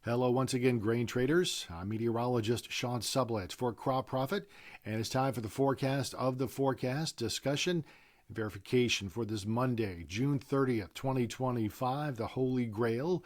Hello once again, grain traders. I'm meteorologist Sean Sublette for CropProphet, and it's time for the forecast of the forecast discussion and verification for this Monday, June 30th, 2025, the Holy Grail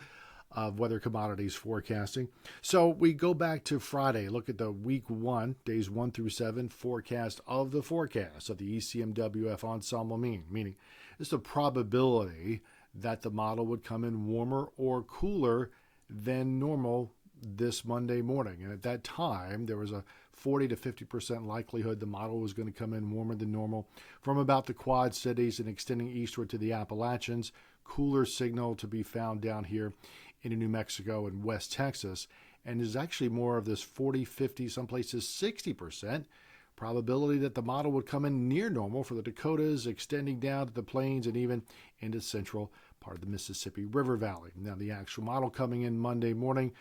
of weather commodities forecasting. So we go back to Friday, look at the week 1, days 1 through 7 forecast of the ECMWF ensemble mean, meaning it's the probability that the model would come in warmer or cooler than normal this Monday morning. And at that time, there was a 40 to 50% likelihood the model was going to come in warmer than normal from about the Quad Cities and extending eastward to the Appalachians. Cooler signal to be found down here in New Mexico and West Texas. And there's actually more of this 40, 50, some places 60% probability that the model would come in near normal for the Dakotas, extending down to the plains and even into central part of the Mississippi River Valley. Now, the actual model coming in Monday morning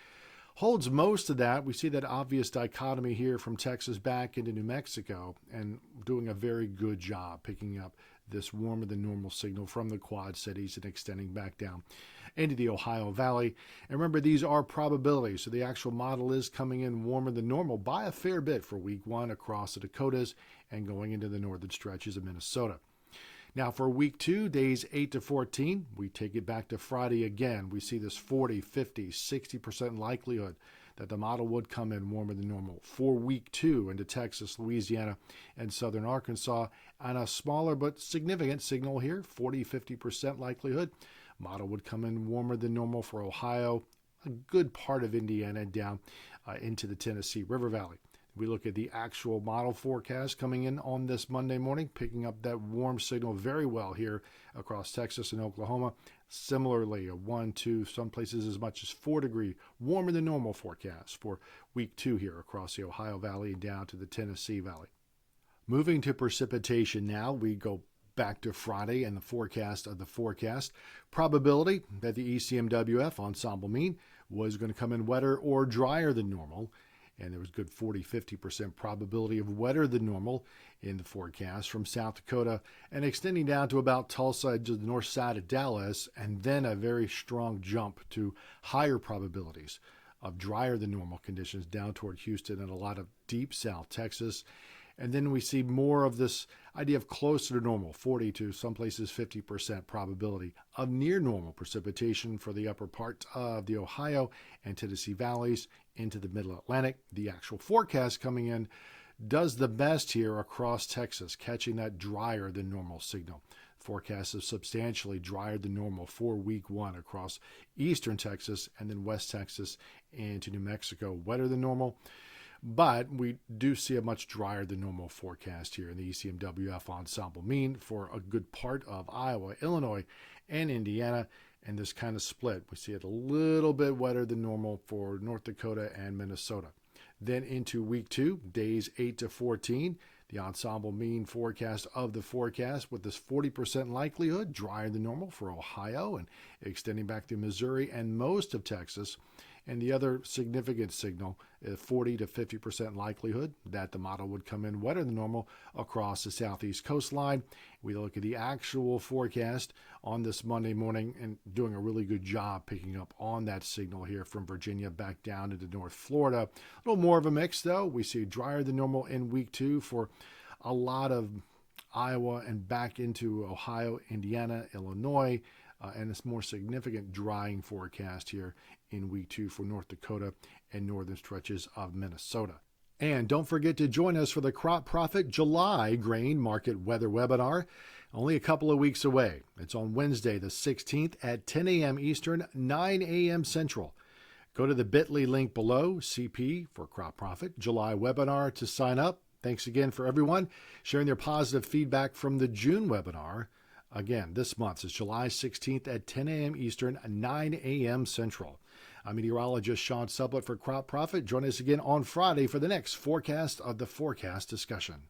holds most of that. We see that obvious dichotomy here from Texas back into New Mexico and doing a very good job picking up this warmer than normal signal from the Quad Cities and extending back down into the Ohio Valley. And remember, these are probabilities, so the actual model is coming in warmer than normal by a fair bit for week 1 across the Dakotas and going into the northern stretches of Minnesota. Now for week 2, days 8 to 14, we take it back to Friday again. We see this 40, 50, 60% likelihood that the model would come in warmer than normal for week 2 into Texas, Louisiana, and southern Arkansas. And a smaller but significant signal here, 40, 50% likelihood. Model would come in warmer than normal for Ohio, a good part of Indiana, down into the Tennessee River Valley. We look at the actual model forecast coming in on this Monday morning, picking up that warm signal very well here across Texas and Oklahoma. Similarly, a 1, 2, some places as much as 4 degree warmer than normal forecast for week 2 here across the Ohio Valley and down to the Tennessee Valley. Moving to precipitation now, we go back to Friday and the forecast of the forecast. Probability that the ECMWF ensemble mean was going to come in wetter or drier than normal. And there was good 40, 50% probability of wetter than normal in the forecast from South Dakota and extending down to about Tulsa to the north side of Dallas, and then a very strong jump to higher probabilities of drier than normal conditions down toward Houston and a lot of deep South Texas. And then we see more of this idea of closer to normal, 40 to some places 50% probability of near normal precipitation for the upper part of the Ohio and Tennessee valleys into the middle Atlantic. The actual forecast coming in does the best here across Texas, catching that drier than normal signal. Forecast is substantially drier than normal for week 1 across eastern Texas and then West Texas into New Mexico. Wetter than normal. But we do see a much drier than normal forecast here in the ECMWF ensemble mean for a good part of Iowa, Illinois, and Indiana. And this kind of split. We see it a little bit wetter than normal for North Dakota and Minnesota. Then into week 2, days 8 to 14, the ensemble mean forecast of the forecast with this 40% likelihood, drier than normal for Ohio and extending back to Missouri and most of Texas. And the other significant signal, 40 to 50% likelihood that the model would come in wetter than normal across the southeast coastline. We look at the actual forecast on this Monday morning and doing a really good job picking up on that signal here from Virginia back down into North Florida. A little more of a mix, though. We see drier than normal in week 2 for a lot of Iowa and back into Ohio, Indiana, Illinois. And it's more significant drying forecast here in week 2 for North Dakota and northern stretches of Minnesota. And don't forget to join us for the CropProphet July Grain Market Weather Webinar, only a couple of weeks away. It's on Wednesday, the 16th at 10 a.m. Eastern, 9 a.m. Central. Go to the bit.ly link below, CP for CropProphet July Webinar to sign up. Thanks again for everyone sharing their positive feedback from the June webinar. Again, this month is July 16th at 10 a.m. Eastern, 9 a.m. Central. I'm meteorologist Sean Sublette for CropProphet. Join us again on Friday for the next forecast of the forecast discussion.